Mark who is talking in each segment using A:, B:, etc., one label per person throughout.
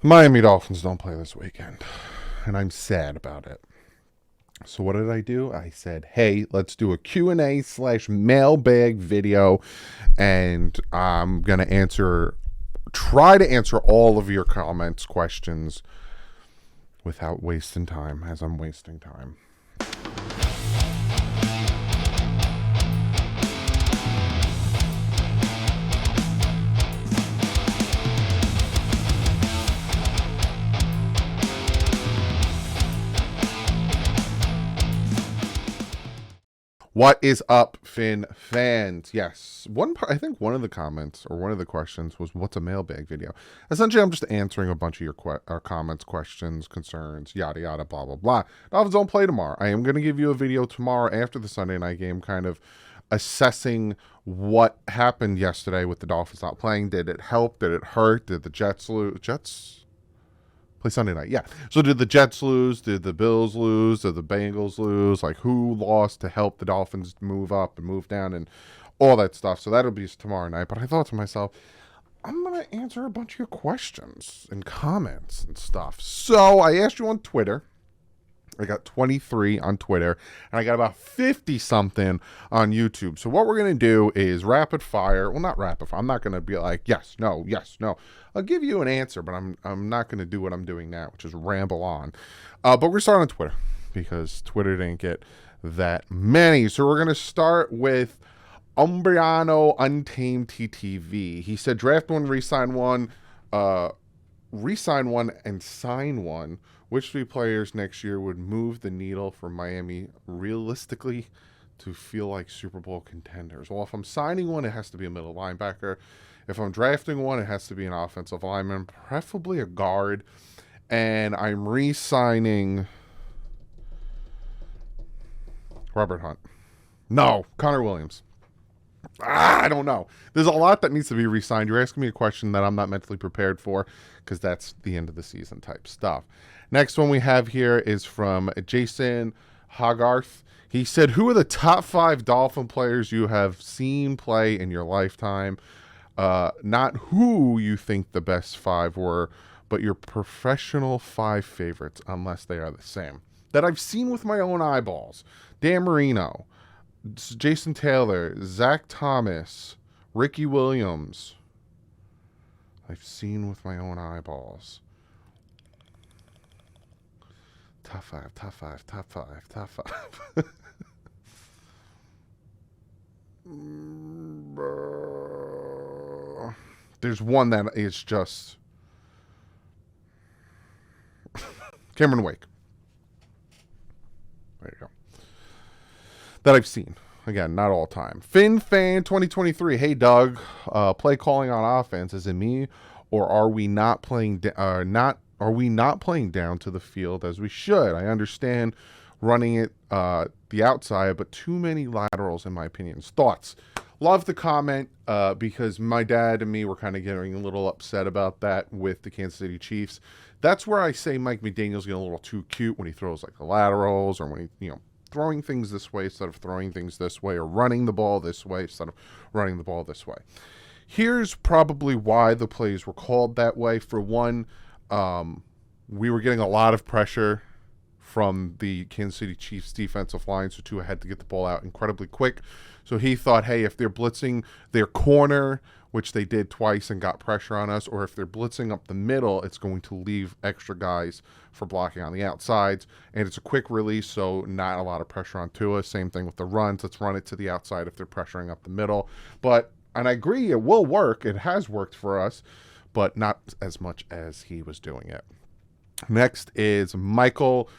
A: The Miami Dolphins don't play this weekend, and I'm sad about it. So what did I do? I said, hey, let's do a Q&A slash mailbag video, and I'm going to try to answer all of your comments, questions, without wasting time, as I'm wasting time. What is up, Finn fans? Yes, I think one of the comments or one of the questions was, "What's a mailbag video?" Essentially, I'm just answering a bunch of your comments, questions, concerns, yada yada, blah blah blah. Dolphins don't play tomorrow. I am going to give you a video tomorrow after the Sunday night game, kind of assessing what happened yesterday with the Dolphins not playing. Did it help? Did it hurt? Did the Jets lose? Jets play Sunday night. Yeah. So did the Jets lose? Did the Bills lose? Did the Bengals lose? Like, who lost to help the Dolphins move up and move down and all that stuff? So that'll be tomorrow night. But I thought to myself, I'm going to answer a bunch of your questions and comments and stuff. So I asked you on Twitter. I got 23 on Twitter, and I got about 50 something on YouTube. So what we're going to do is rapid fire. Well, not rapid fire. I'm not going to be like, yes, no, yes, no. I'll give you an answer, but I'm not going to do what I'm doing now, which is ramble on. But we're going to start on Twitter because Twitter didn't get that many. So we're going to start with Umbriano Untamed TTV. He said, draft one, re-sign one, and sign one. Which three players next year would move the needle for Miami realistically to feel like Super Bowl contenders? Well, if I'm signing one, it has to be a middle linebacker. If I'm drafting one, it has to be an offensive lineman, preferably a guard. And I'm re-signing Robert Hunt. No, Connor Williams. I don't know. There's a lot that needs to be re-signed. You're asking me a question that I'm not mentally prepared for because that's the end of the season type stuff. Next one we have here is from Jason Hogarth. He said, who are the top 5 Dolphin players you have seen play in your lifetime? Not who you think the best 5 were, but your professional 5 favorites, unless they are the same. That I've seen with my own eyeballs. Dan Marino, Jason Taylor, Zach Thomas, Ricky Williams. I've seen with my own eyeballs. Top 5. There's one that is just Cameron Wake. There you go. That I've seen. Again, not all time. Finn Fan 2023. Hey Doug, play calling on offense. Is it me, or are we not playing? Are we not playing down to the field as we should? I understand running it the outside, but too many laterals, in my opinion. Thoughts? Love the comment because my dad and me were kind of getting a little upset about that with the Kansas City Chiefs. That's where I say Mike McDaniel's getting a little too cute when he throws like the laterals, or when he, throwing things this way instead of throwing things this way, or running the ball this way instead of running the ball this way. Here's probably why the plays were called that way. For one, we were getting a lot of pressure from the Kansas City Chiefs defensive line, so Tua had to get the ball out incredibly quick. So he thought, hey, if they're blitzing their corner, which they did twice and got pressure on us, or if they're blitzing up the middle, it's going to leave extra guys for blocking on the outsides. And it's a quick release, so not a lot of pressure on Tua. Same thing with the runs. Let's run it to the outside if they're pressuring up the middle. And I agree, it will work. It has worked for us, but not as much as he was doing it. Next is Michael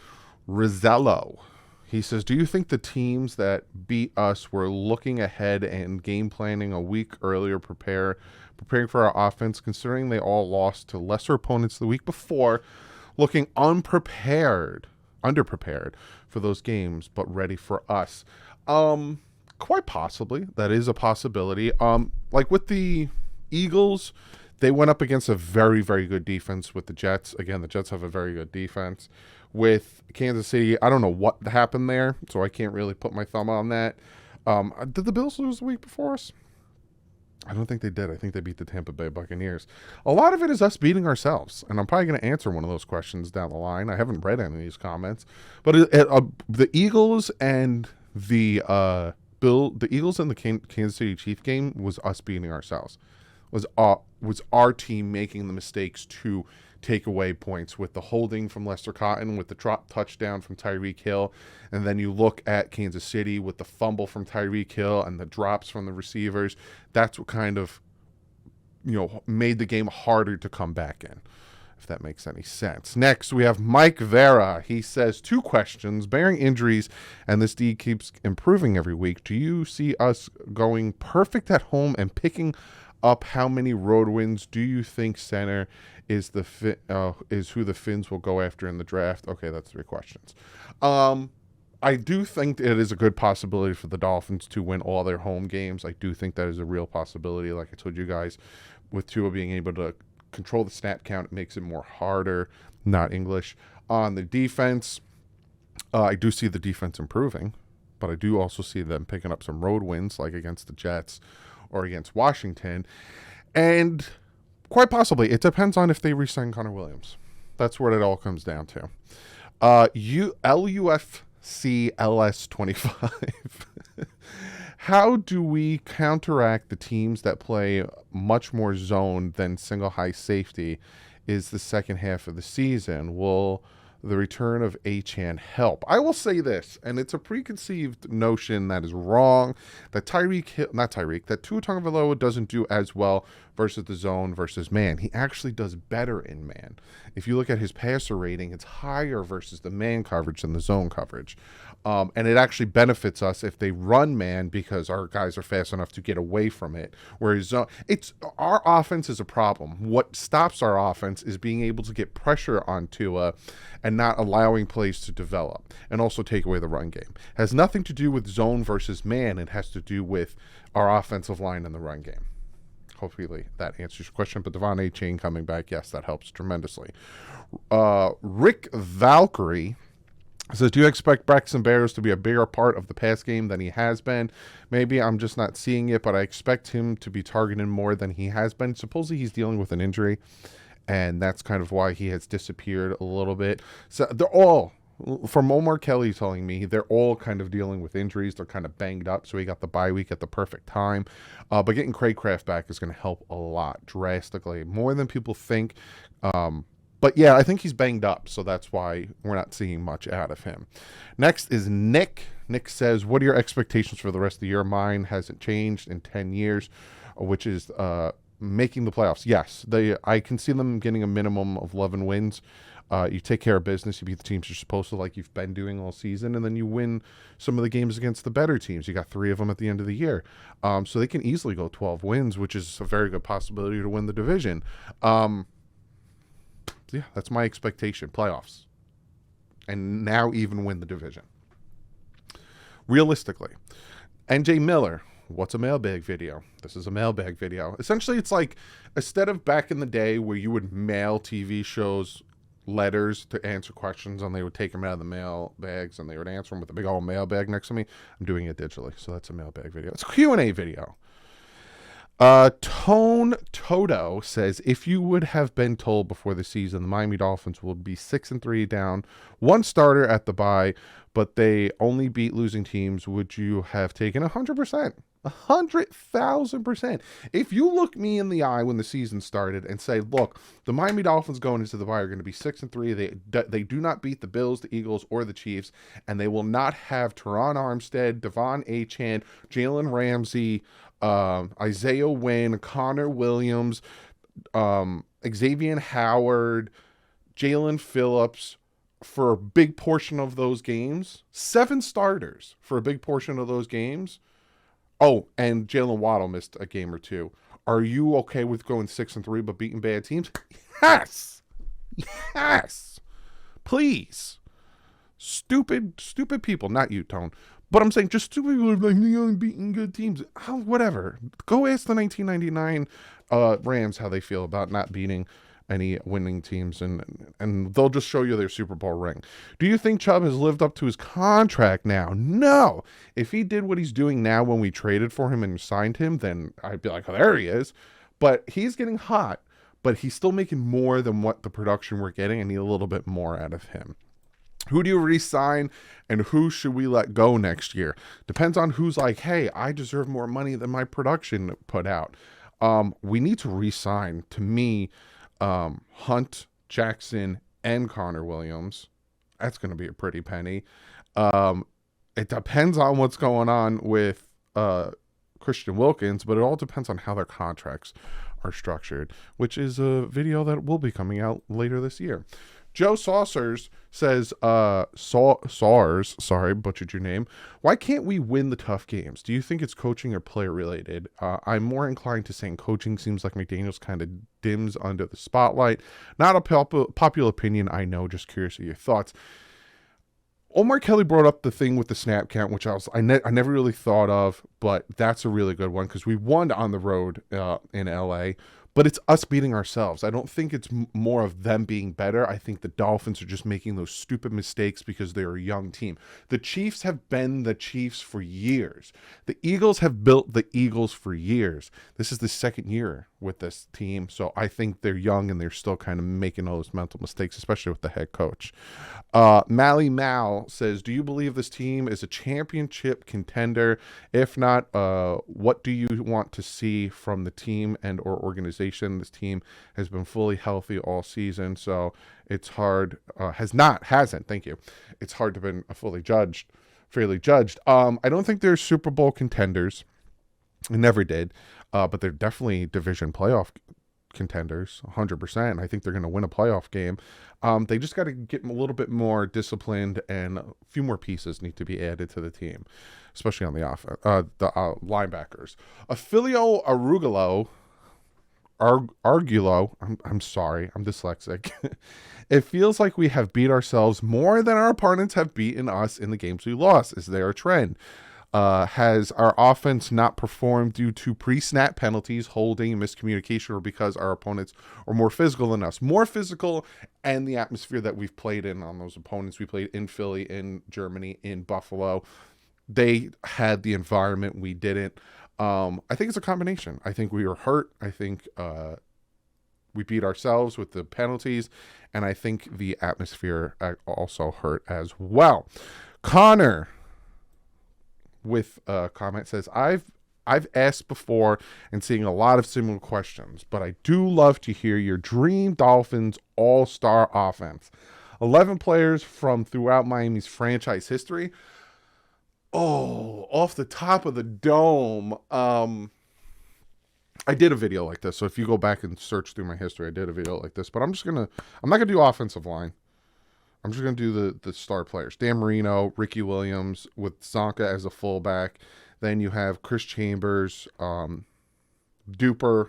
A: Rizzello. He says, do you think the teams that beat us were looking ahead and game planning a week earlier, preparing for our offense, considering they all lost to lesser opponents the week before, looking underprepared for those games, but ready for us? Quite possibly. That is a possibility. Like with the Eagles, they went up against a very, very good defense with the Jets. Again, the Jets have a very good defense. With Kansas City, I don't know what happened there, so I can't really put my thumb on that. Did the Bills lose the week before us? I don't think they did. I think they beat the Tampa Bay Buccaneers. A lot of it is us beating ourselves, and I'm probably going to answer one of those questions down the line. I haven't read any of these comments, but the Eagles and the Eagles and the Kansas City Chiefs game was us beating ourselves. Was our team making the mistakes to take away points with the holding from Lester Cotton, with the drop touchdown from Tyreek Hill, and then you look at Kansas City with the fumble from Tyreek Hill and the drops from the receivers. That's what kind of, made the game harder to come back in, if that makes any sense. Next, we have Mike Vera. He says, 2 questions. Bearing injuries and this D keeps improving every week, do you see us going perfect at home and picking up how many road wins? Do you think center is who the Finns will go after in the draft? Okay, that's 3 questions. I do think it is a good possibility for the Dolphins to win all their home games. I do think that is a real possibility. Like I told you guys, with Tua being able to control the snap count, it makes it more harder, not English. On the defense, I do see the defense improving, but I do also see them picking up some road wins, like against the Jets or against Washington. And quite possibly, it depends on if they re-sign Connor Williams. That's what it all comes down to. LUFC LS25. How do we counteract the teams that play much more zone than single high safety is the second half of the season? Will the return of Achane help? I will say this, and it's a preconceived notion that is wrong, that Tua Tagovailoa doesn't do as well versus the zone versus man. He actually does better in man. If you look at his passer rating, it's higher versus the man coverage than the zone coverage. And it actually benefits us if they run man because our guys are fast enough to get away from it. Whereas our offense is a problem. What stops our offense is being able to get pressure on Tua and not allowing plays to develop, and also take away the run game. It has nothing to do with zone versus man. It has to do with our offensive line and the run game. Hopefully that answers your question. But Devon Achane coming back, yes, that helps tremendously. Rick Valkyrie says, do you expect Braxton Berrios to be a bigger part of the pass game than he has been? Maybe I'm just not seeing it, but I expect him to be targeted more than he has been. Supposedly he's dealing with an injury, and that's kind of why he has disappeared a little bit. So they're all, from Omar Kelly telling me, they're all kind of dealing with injuries. They're kind of banged up, so he got the bye week at the perfect time. But getting Craycraft back is going to help a lot, drastically, more than people think. But yeah, I think he's banged up, so that's why we're not seeing much out of him. Next is Nick. Nick says, what are your expectations for the rest of the year? Mine hasn't changed in 10 years, which is making the playoffs. Yes, I can see them getting a minimum of 11 wins. You take care of business, you beat the teams you're supposed to, like you've been doing all season, and then you win some of the games against the better teams. You got 3 of them at the end of the year. So they can easily go 12 wins, which is a very good possibility to win the division. Yeah, that's my expectation. Playoffs. And now even win the division. Realistically. NJ Miller, what's a mailbag video? This is a mailbag video. Essentially, it's like, instead of back in the day where you would mail TV shows letters to answer questions and they would take them out of the mail bags and they would answer them with a big old mailbag next to me, I'm doing it digitally. So that's a mailbag video. It's a Q&A video. Tone Toto says, if you would have been told before the season the Miami Dolphins will be 6-3 down, 1 starter at the bye, but they only beat losing teams, would you have taken 100%? 100,000%. If you look me in the eye when the season started and say, look, the Miami Dolphins going into the bye are going to be 6-3. They do not beat the Bills, the Eagles, or the Chiefs, and they will not have Teron Armstead, Devon Achane, Jalen Ramsey, Isaiah Wynn, Connor Williams, Xavier Howard, Jalen Phillips for a big portion of those games. 7 starters for a big portion of those games. Oh, and Jalen Waddle missed a game or 2. Are you okay with going 6-3 but beating bad teams? Yes. Yes. Please. Stupid people. Not you, Tone. But I'm saying just stupid people like beating good teams. Whatever. Go ask the 1999 Rams how they feel about not beating any winning teams, and they'll just show you their Super Bowl ring. Do you think Chubb has lived up to his contract now? No. If he did what he's doing now when we traded for him and signed him, then I'd be like, oh, there he is. But he's getting hot, but he's still making more than what the production we're getting. I need a little bit more out of him. Who do you re-sign and who should we let go next year? Depends on who's like, hey, I deserve more money than my production put out. We need to re-sign, to me, Hunt, Jackson, and Connor Williams. That's going to be a pretty penny. It depends on what's going on with Christian Wilkins, but it all depends on how their contracts are structured, which is a video that will be coming out later this year. Joe Saucers says, Saurs, sorry, butchered your name. Why can't we win the tough games? Do you think it's coaching or player related? I'm more inclined to saying coaching. Seems like McDaniels kind of dims under the spotlight. Not a popular opinion, I know. Just curious of your thoughts. Omar Kelly brought up the thing with the snap count, which I never really thought of, but that's a really good one because we won on the road in LA. But it's us beating ourselves. I don't think it's more of them being better. I think the Dolphins are just making those stupid mistakes because they're a young team. The Chiefs have been the Chiefs for years. The Eagles have built the Eagles for years. This is the second year with this team. So I think they're young and they're still kind of making all those mental mistakes, especially with the head coach. Mally Mal says, do you believe this team is a championship contender? If not, what do you want to see from the team and or organization? This team has been fully healthy all season, so it's hard. Hasn't. Thank you. It's hard to be fairly judged. I don't think they're Super Bowl contenders. I never did, but they're definitely division playoff contenders, 100%. I think they're going to win a playoff game. They just got to get a little bit more disciplined, and a few more pieces need to be added to the team, especially on the offense, the linebackers. Afilio Argulo, I'm sorry, I'm dyslexic. It feels like we have beat ourselves more than our opponents have beaten us in the games we lost. Is there a trend? Has our offense not performed due to pre-snap penalties, holding, miscommunication, or because our opponents are more physical than us? More physical, and the atmosphere that we've played in on those opponents. We played in Philly, in Germany, in Buffalo. They had the environment, we didn't. I think it's a combination. I think we were hurt. I think we beat ourselves with the penalties, and I think the atmosphere also hurt as well. Connor with a comment says, I've asked before and seeing a lot of similar questions, but I do love to hear your dream Dolphins all-star offense. 11 players from throughout Miami's franchise history. Oh, off the top of the dome. I did a video like this. So if you go back and search through my history, I did a video like this. But I'm not going to do offensive line. I'm just going to do the star players. Dan Marino, Ricky Williams with Zonka as a fullback. Then you have Chris Chambers, Duper,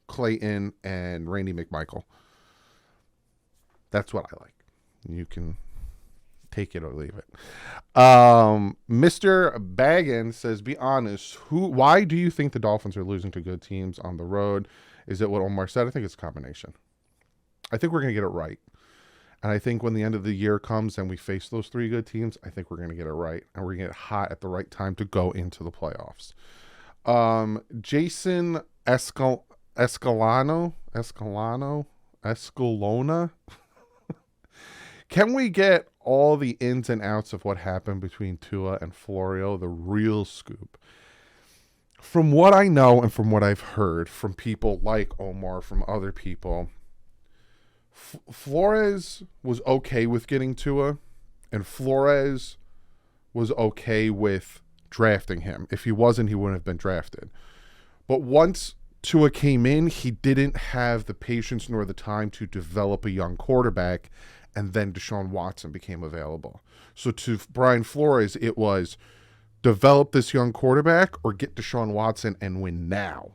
A: Clayton, and Randy McMichael. That's what I like. You can take it or leave it. Mr. Baggins says, be honest, why do you think the Dolphins are losing to good teams on the road? Is it what Omar said? I think it's a combination. I think we're going to get it right. And I think when the end of the year comes and we face those three good teams, I think we're going to get it right. And we're going to get hot at the right time to go into the playoffs. Jason Escalona. Can we get all the ins and outs of what happened between Tua and Florio, the real scoop? From what I know and from what I've heard from people like Omar, from other people, Flores was okay with getting Tua, and Flores was okay with drafting him. If he wasn't, he wouldn't have been drafted. But once Tua came in, he didn't have the patience nor the time to develop a young quarterback, and then Deshaun Watson became available. So to Brian Flores, it was develop this young quarterback or get Deshaun Watson and win now.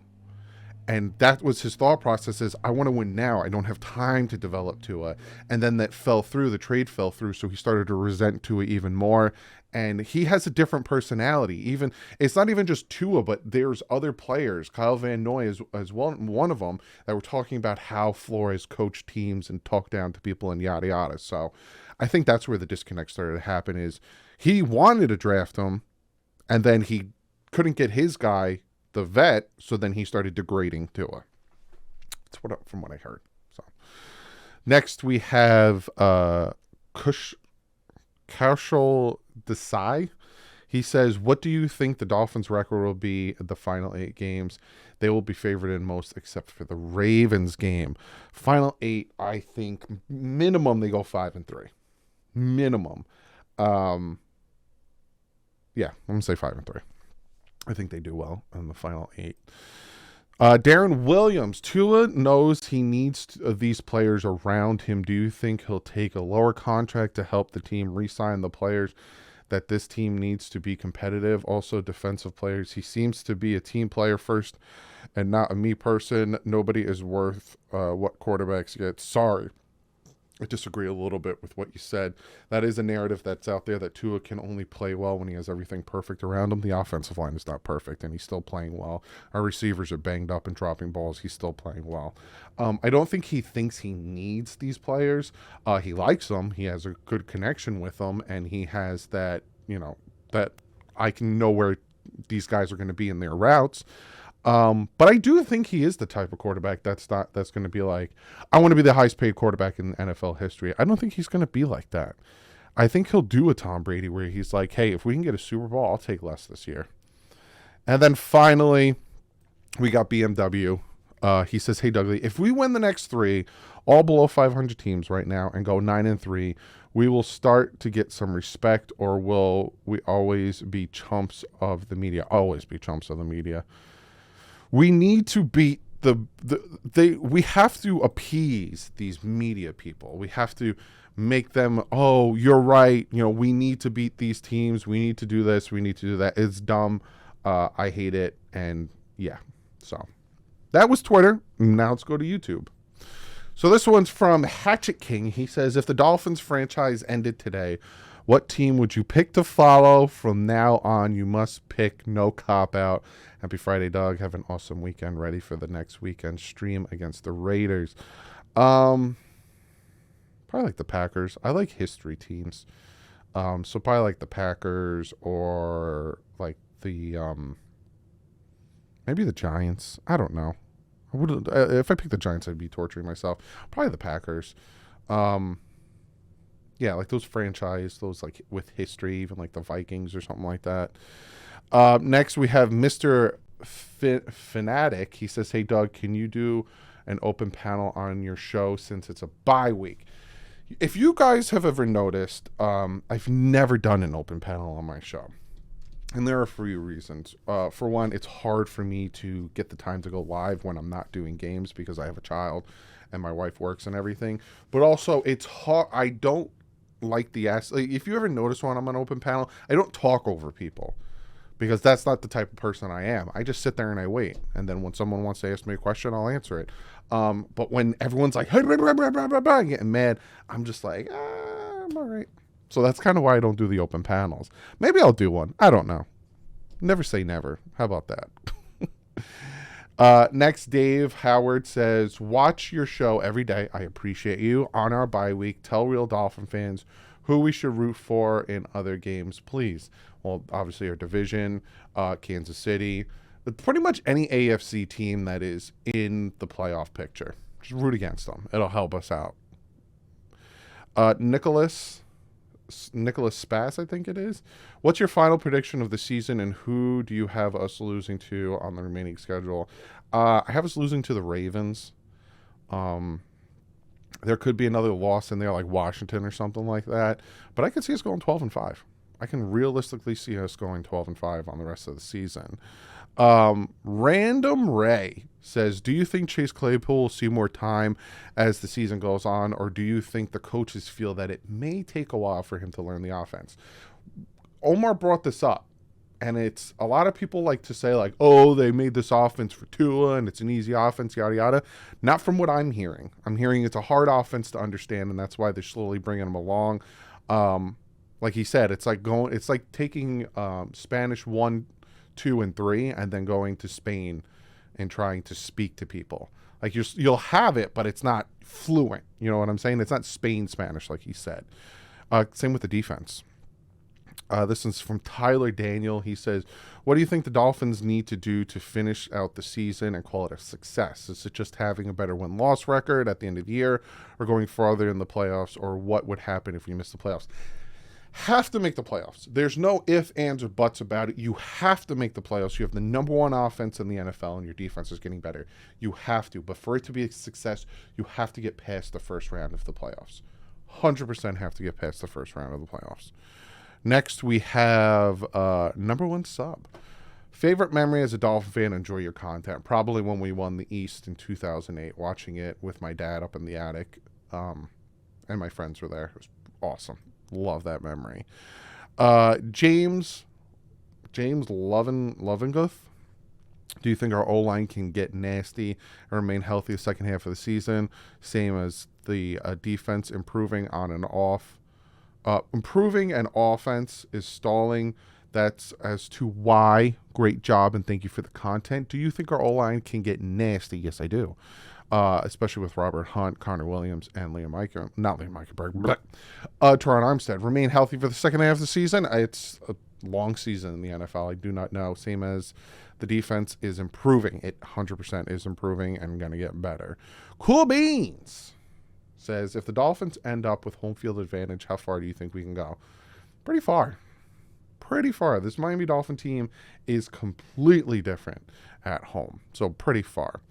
A: And that was his thought process is, I want to win now. I don't have time to develop Tua. And then that fell through. The trade fell through. So he started to resent Tua even more. And he has a different personality. Even it's not even just Tua, but there's other players. Kyle Van Noy is one of them that were talking about how Flores coached teams and talked down to people and yada yada. So I think that's where the disconnect started to happen is he wanted to draft him and then he couldn't get his guy, the vet, so then he started degrading Tua. That's from what I heard. So next we have Kaushal Desai. He says, what do you think the Dolphins' record will be at the final 8 games? They will be favored in most except for the Ravens game. Final 8, I think minimum they go 5-3. Minimum. Yeah, I'm going to say 5-3. I think they do well in the final 8. Darren Williams, Tua knows he needs these players around him. Do you think he'll take a lower contract to help the team re-sign the players that this team needs to be competitive? Also, defensive players. He seems to be a team player first and not a me person. Nobody is worth what quarterbacks get. Sorry. I disagree a little bit with what you said. That is a narrative that's out there that Tua can only play well when he has everything perfect around him. The offensive line is not perfect, and he's still playing well. Our receivers are banged up and dropping balls. He's still playing well. I don't think he thinks he needs these players. He likes them. He has a good connection with them, and he has that, that I can know where these guys are going to be in their routes. But I do think he is the type of quarterback that's going to be like, I want to be the highest paid quarterback in NFL history. I don't think he's going to be like that. I think he'll do a Tom Brady where he's like, hey, if we can get a Super Bowl, I'll take less this year. And then finally, we got BMW. He says, hey, Dougie, if we win the next 3, all below 500 teams right now, and go 9-3, we will start to get some respect, or will we always be chumps of the media? Always be chumps of the media. We need to beat we have to appease these media people. We have to make them, oh, you're right. We need to beat these teams. We need to do this. We need to do that. It's dumb. I hate it. And yeah, so that was Twitter. Now let's go to YouTube. So this one's from Hatchet King. He says, if the Dolphins franchise ended today, what team would you pick to follow? From now on, you must pick, no cop-out. Happy Friday, Doug. Have an awesome weekend ready for the next weekend stream against the Raiders. Probably like the Packers. I like history teams. So probably like the Packers or like the maybe the Giants. I don't know. If I picked the Giants, I'd be torturing myself. Probably the Packers. Yeah, like those franchise, those like with history, even like the Vikings or something like that. Next, we have Mr. Fanatic. He says, hey, Doug, can you do an open panel on your show since it's a bye week? If you guys have ever noticed, I've never done an open panel on my show. And there are a few reasons. For one, it's hard for me to get the time to go live when I'm not doing games because I have a child and my wife works and everything. But also, it's hard. I don't like the ask. Like, if you ever notice when I'm on open panel, I don't talk over people because that's not the type of person I am. I just sit there and I wait. And then when someone wants to ask me a question, I'll answer it. But when everyone's like, hey, getting mad, I'm just like, I'm all right. So that's kind of why I don't do the open panels. Maybe I'll do one. I don't know. Never say never. How about that? Next, Dave Howard says, watch your show every day. I appreciate you. On our bye week, tell real Dolphin fans who we should root for in other games, please. Well, obviously our division, Kansas City, but pretty much any AFC team that is in the playoff picture. Just root against them. It'll help us out. Nicholas Spass, I think it is. What's your final prediction of the season, and who do you have us losing to on the remaining schedule? I have us losing to the Ravens. There could be another loss in there, like Washington or something like that. But I could see us going 12-5. I can realistically see us going 12-5 on the rest of the season. Random Ray says, do you think Chase Claypool will see more time as the season goes on, or do you think the coaches feel that it may take a while for him to learn the offense? Omar brought this up. And it's a lot of people like to say like, oh, they made this offense for Tua and it's an easy offense, yada yada. Not from what I'm hearing. I'm hearing it's a hard offense to understand, and that's why they're slowly bringing them along. Like he said, it's like taking Spanish 1, 2, and 3, and then going to Spain and trying to speak to people. Like you'll have it, but it's not fluent. You know what I'm saying? It's not Spain Spanish, like he said. Same with the defense. This is from Tyler Daniel. He says, what do you think the Dolphins need to do to finish out the season and call it a success? Is it just having a better win-loss record at the end of the year, or going farther in the playoffs, or what would happen if we miss the playoffs? Have to make the playoffs. There's no ifs, ands, or buts about it. You have to make the playoffs. You have the number one offense in the NFL, and your defense is getting better. You have to. But for it to be a success, you have to get past the first round of the playoffs. 100% have to get past the first round of the playoffs. Next, we have number one sub. Favorite memory as a Dolphin fan, enjoy your content. Probably when we won the East in 2008, watching it with my dad up in the attic. And my friends were there. It was awesome. Love that memory. James Lovinguth. Do you think our O-line can get nasty and remain healthy the second half of the season? Same as the defense improving on and off. Improving and offense is stalling. That's as to why. Great job and thank you for the content. Do you think our O-line can get nasty? Yes, I do. Especially with Robert Hunt, Connor Williams, and Teron Armstead. Remain healthy for the second half of the season. It's a long season in the NFL. I do not know. Same as the defense is improving. It 100% is improving and going to get better. Cool Beans says, if the Dolphins end up with home field advantage, how far do you think we can go? Pretty far. This Miami Dolphin team is completely different at home. So pretty far.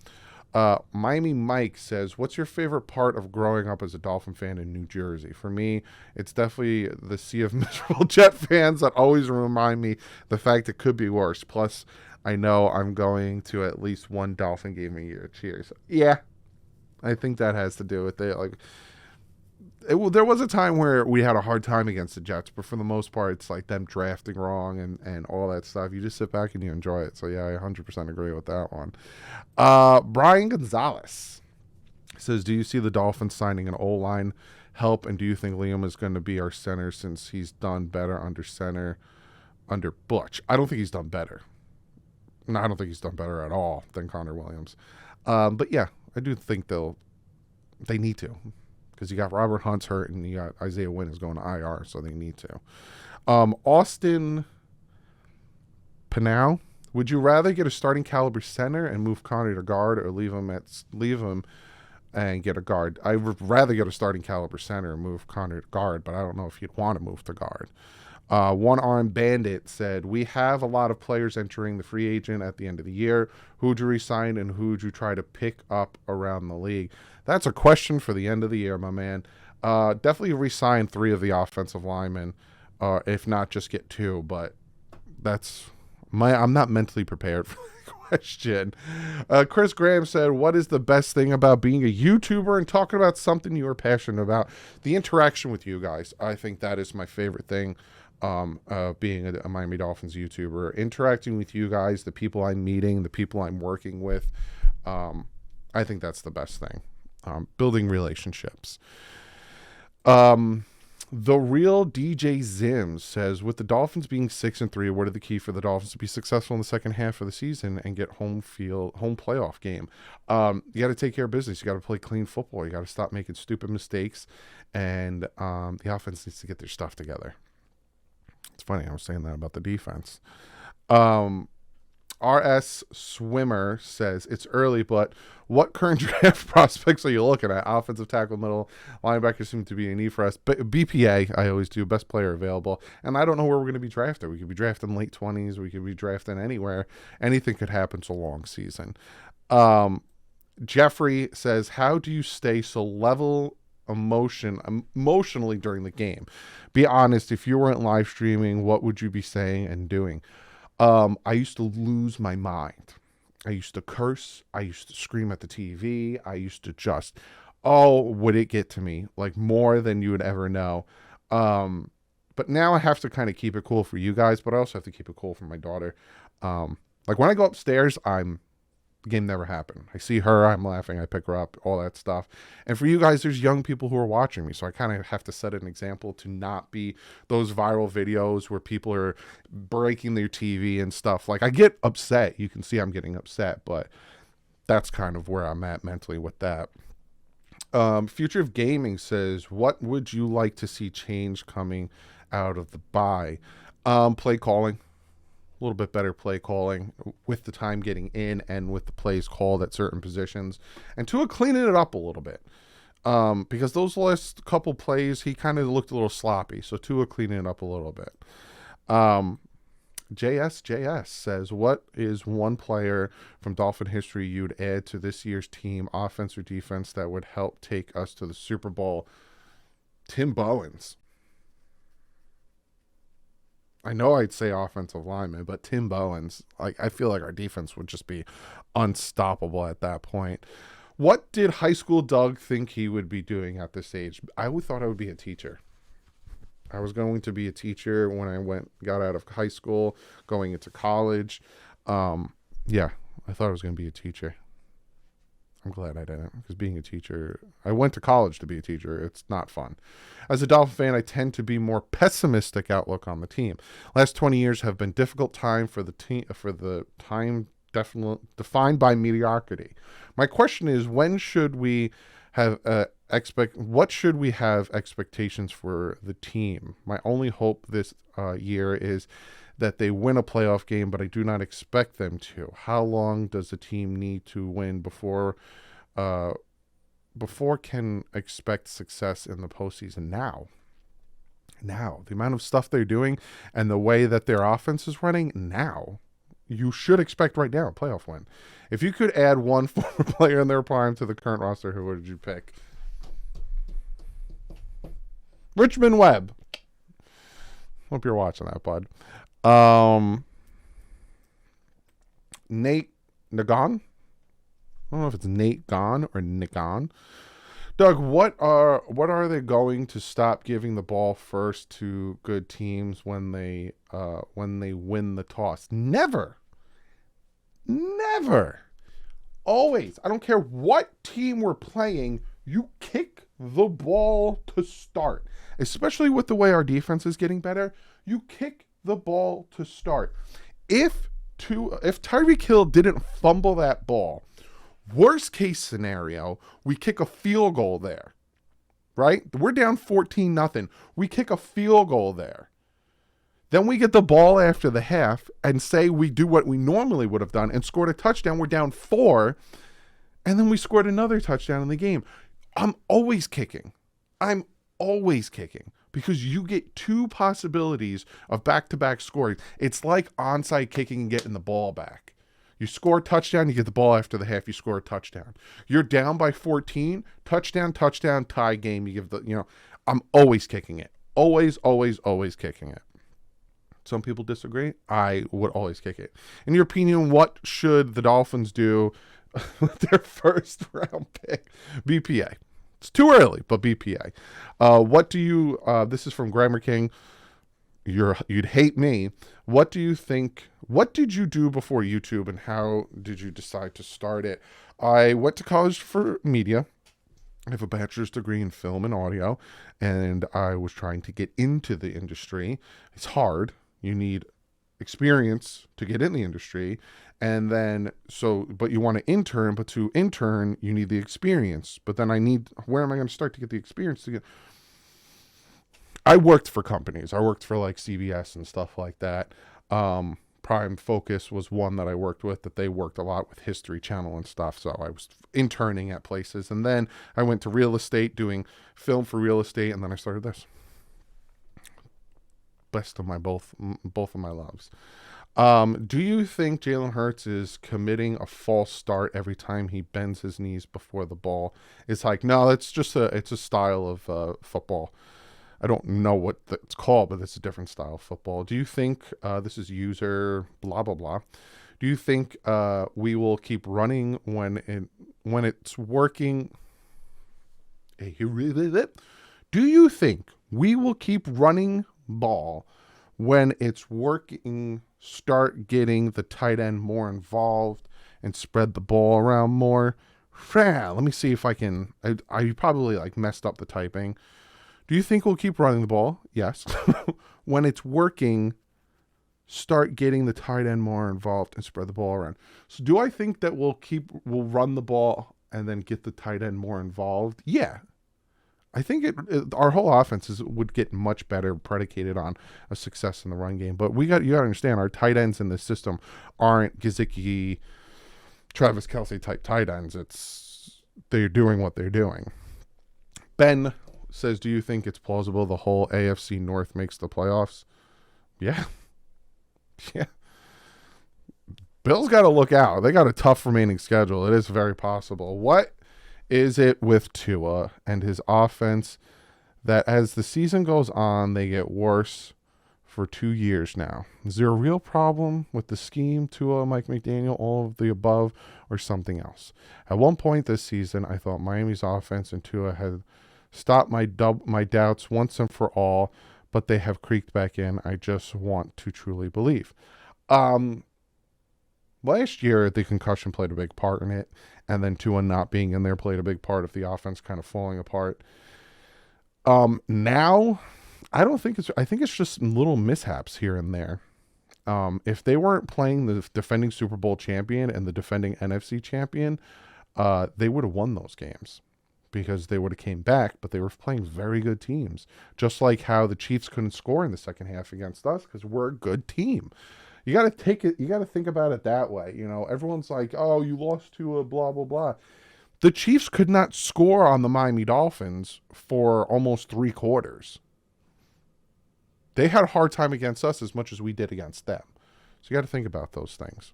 A: Miami Mike says, what's your favorite part of growing up as a Dolphin fan in New Jersey? For me, it's definitely the sea of miserable Jet fans that always remind me the fact it could be worse. Plus, I know I'm going to at least one Dolphin game a year. Cheers. Yeah, I think that has to do with it. There was a time where we had a hard time against the Jets, but for the most part, it's like them drafting wrong and all that stuff. You just sit back and you enjoy it. So, yeah, I 100% agree with that one. Brian Gonzalez says, do you see the Dolphins signing an O-line help, and do you think Liam is going to be our center since he's done better under Butch? I don't think he's done better. No, I don't think he's done better at all than Connor Williams. But, yeah, I do think they need to. Because you got Robert Hunt's hurt and you got Isaiah Wynn is going to IR, so they need to. Austin Pinau, would you rather get a starting caliber center and move Connor to guard, or leave him and get a guard? I would rather get a starting caliber center and move Connor to guard, but I don't know if you'd want to move to guard. One Arm Bandit said, we have a lot of players entering the free agent at the end of the year. Who would you resign and who would you try to pick up around the league? That's a question for the end of the year, my man. Definitely resign 3 of the offensive linemen, if not just get 2. But I'm not mentally prepared for the question. Chris Graham said, what is the best thing about being a YouTuber and talking about something you are passionate about? The interaction with you guys. I think that is my favorite thing. Being a Miami Dolphins YouTuber, interacting with you guys, the people I'm meeting, the people I'm working with. I think that's the best thing. Building relationships. The real DJ Zim says, with the Dolphins being 6-3, what are the key for the Dolphins to be successful in the second half of the season and get home playoff game? You got to take care of business. You got to play clean football. You got to stop making stupid mistakes, and the offense needs to get their stuff together. It's funny, I was saying that about the defense. RS Swimmer says, it's early, but what current draft prospects are you looking at? Offensive tackle, middle linebacker seem to be a need for us. But BPA, I always do, best player available. And I don't know where we're going to be drafted. We could be drafted late 20s. We could be drafted anywhere. Anything could happen. It's a long season. Jeffrey says, how do you stay so level emotionally during the game? Be honest, if you weren't live streaming, what would you be saying and doing? I used to lose my mind. I used to curse. I used to scream at the TV. I used to would it get to me? Like more than you would ever know. But now I have to kind of keep it cool for you guys, but I also have to keep it cool for my daughter. Like when I go upstairs, the game never happened. I see her, I'm laughing, I pick her up, all that stuff. And for you guys, there's young people who are watching me, so I kind of have to set an example to not be those viral videos where people are breaking their TV and stuff. Like I get upset. You can see I'm getting upset, but that's kind of where I'm at mentally with that. Future of Gaming says, what would you like to see change coming out of the bye? Play calling. A little bit better play calling with the time getting in and with the plays called at certain positions, and Tua cleaning it up a little bit, because those last couple plays he kind of looked a little sloppy, so Tua cleaning it up a little bit. JS says, what is one player from Dolphin history you'd add to this year's team, offense or defense, that would help take us to the Super Bowl? Tim Bowens. I know I'd say offensive lineman, but Tim Bowens, like I feel like our defense would just be unstoppable at that point. What did high school Doug think he would be doing at this age? I would thought I would be a teacher. I was going to be a teacher when I got out of high school, going into college. Yeah, I thought I was going to be a teacher. I'm glad I didn't, because being a teacher, I went to college to be a teacher. It's not fun. As a Dolphin fan, I tend to be more pessimistic outlook on the team. Last 20 years have been difficult time for the team, definitely defined by mediocrity. My question is, when should we have what should we have expectations for the team? My only hope this year is that they win a playoff game, but I do not expect them to. How long does the team need to win before can expect success in the postseason? Now, the amount of stuff they're doing and the way that their offense is running now, you should expect right now a playoff win. If you could add one former player in their prime to the current roster, who would you pick? Richmond Webb. Hope you're watching that, bud. Nate Nagon. I don't know if it's Nate Gon or Nagon. Doug, what are they going to stop giving the ball first to good teams when they win the toss? Never. Always. I don't care what team we're playing, you kick the ball to start. Especially with the way our defense is getting better, you kick the ball to start. If Tyreek Hill didn't fumble that ball, worst case scenario, we kick a field goal there, right? We're down 14-0. We kick a field goal there. Then we get the ball after the half and say we do what we normally would have done and scored a touchdown. We're down 4, and then we scored another touchdown in the game. I'm always kicking. Because you get 2 possibilities of back-to-back scoring. It's like onside kicking and getting the ball back. You score a touchdown, you get the ball after the half, you score a touchdown. You're down by 14, touchdown, tie game. You give I'm always kicking it. Always kicking it. Some people disagree. I would always kick it. In your opinion, what should the Dolphins do with their first round pick? BPA. It's too early, but BPA. What do you, this is from Grammar King. You'd hate me. What do you think, what did you do before YouTube, and how did you decide to start it? I went to college for media. I have a bachelor's degree in film and audio, and I was trying to get into the industry. It's hard. You need experience to get in the industry. And then, but you want to intern, but to intern, you need the experience. But then where am I going to start to get the experience I worked for companies. I worked for like CBS and stuff like that. Prime Focus was one that I worked with, that they worked a lot with History Channel and stuff. So I was interning at places. And then I went to real estate, doing film for real estate. And then I started this. Best of both of my loves. Do you think Jalen Hurts is committing a false start every time he bends his knees before the ball? It's like, no, it's a style of football. I don't know what it's called, but it's a different style of football. Do you think, this is user blah, blah, blah. Do you think we will keep running when it's working? Do you think we will keep running ball. When it's working, start getting the tight end more involved and spread the ball around more. Let me see if I can. I probably like messed up the typing. Do you think we'll keep running the ball? Yes. When it's working, start getting the tight end more involved and spread the ball around. So do I think that we'll run the ball and then get the tight end more involved? Yeah. I think our whole offense would get much better predicated on a success in the run game. But you got to understand, our tight ends in this system aren't Gesicki, Travis Kelce type tight ends. They're doing what they're doing. Ben says, do you think it's plausible the whole AFC North makes the playoffs? Yeah. Yeah. Bills got to look out. They got a tough remaining schedule. It is very possible. What is it with Tua and his offense that as the season goes on, they get worse for 2 years now? Is there a real problem with the scheme, Tua, Mike McDaniel, all of the above, or something else? At one point this season, I thought Miami's offense and Tua had stopped my doubts once and for all, but they have creaked back in. I just want to truly believe. Last year, the concussion played a big part in it, and then Tua not being in there played a big part of the offense kind of falling apart. Now, I think it's just little mishaps here and there. If they weren't playing the defending Super Bowl champion and the defending NFC champion, they would have won those games because they would have came back, but they were playing very good teams. Just like how the Chiefs couldn't score in the second half against us because we're a good team. You got to think about it that way. You know, everyone's like, oh, you lost to a blah, blah, blah. The Chiefs could not score on the Miami Dolphins for almost 3 quarters. They had a hard time against us as much as we did against them. So you got to think about those things.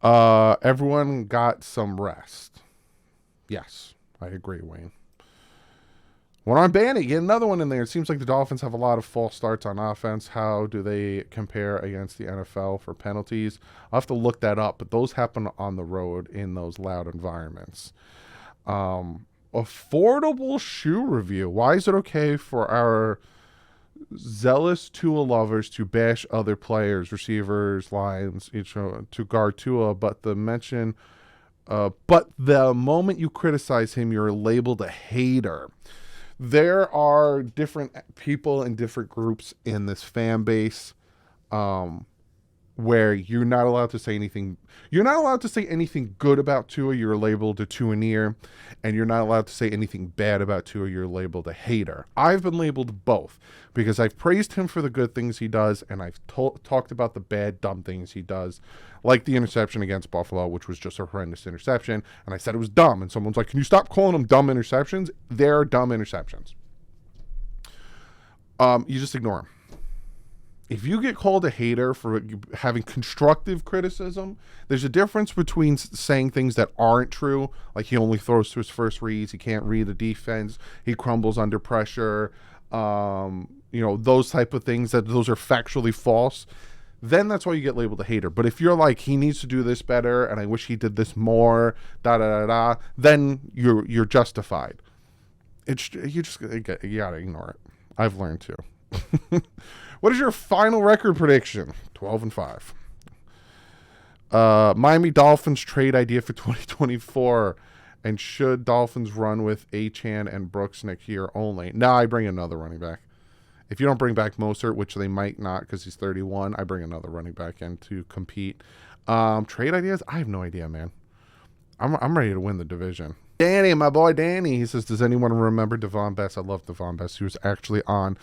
A: Everyone got some rest. Yes, I agree, Wayne. When I'm banning, get another one in there. It seems like the Dolphins have a lot of false starts on offense. How do they compare against the NFL for penalties? I'll have to look that up, but those happen on the road in those loud environments. Affordable shoe review. Why is it okay for our zealous Tua lovers to bash other players, receivers, lines, to guard Tua, but the moment you criticize him, you're labeled a hater? There are different people in different groups in this fan base where you're not allowed to say anything. You're not allowed to say anything good about Tua. You're labeled a Tua-neer. And you're not allowed to say anything bad about Tua. You're labeled a hater. I've been labeled both because I've praised him for the good things he does, and I've talked about the bad, dumb things he does, like the interception against Buffalo, which was just a horrendous interception. And I said it was dumb. And someone's like, can you stop calling them dumb interceptions? They're dumb interceptions. You just ignore them. If you get called a hater for having constructive criticism, there's a difference between saying things that aren't true, like he only throws to his first reads, he can't read the defense, he crumbles under pressure, those type of things, that those are factually false. Then that's why you get labeled a hater. But if you're like, he needs to do this better, and I wish he did this more, then you're justified. You gotta ignore it. I've learned to. What is your final record prediction? 12-5. Miami Dolphins trade idea for 2024. And should Dolphins run with Achane and Brooks next year only? No, I bring another running back. If you don't bring back Mostert, which they might not because he's 31, I bring another running back in to compete. Trade ideas? I have no idea, man. I'm ready to win the division. Danny, my boy Danny, he says, does anyone remember Devon Best? I love Devon Best. He was actually on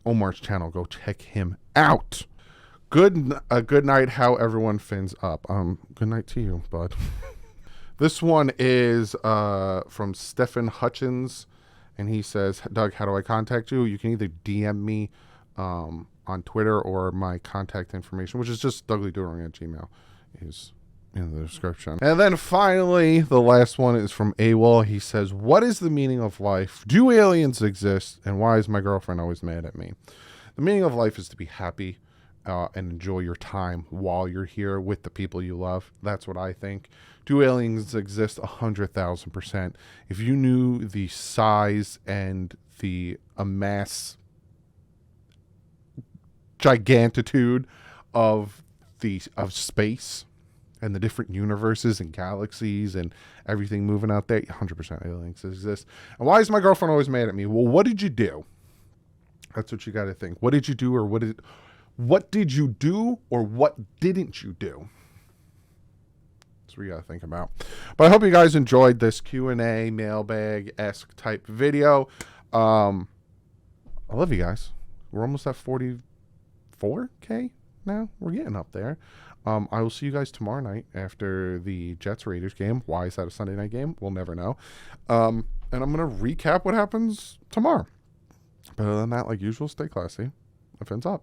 A: Omar's channel. Go check him out. Good night, how everyone fins up. Good night to you, bud. This one is from Stephen Hutchins, and he says, Doug, how do I contact you? You can either DM me on Twitter or my contact information, which is just DouglieDoWrong@gmail.com, is in the description. And then finally, the last one is from AWOL. He says, what is the meaning of life? Do aliens exist? And why is my girlfriend always mad at me? The meaning of life is to be happy and enjoy your time while you're here with the people you love. That's what I think. Do aliens exist? 100,000%. If you knew the size and the amass gigantitude of space and the different universes and galaxies and everything moving out there, 100% aliens exist. And why is my girlfriend always mad at me? Well, what did you do? That's what you got to think. What did you do, or what did you do, or what didn't you do? That's what you got to think about. But I hope you guys enjoyed this Q&A mailbag-esque type video. I love you guys. We're almost at 44K now. We're getting up there. I will see you guys tomorrow night after the Jets-Raiders game. Why is that a Sunday night game? We'll never know. And I'm going to recap what happens tomorrow. But other than that, like usual, stay classy. My friends up.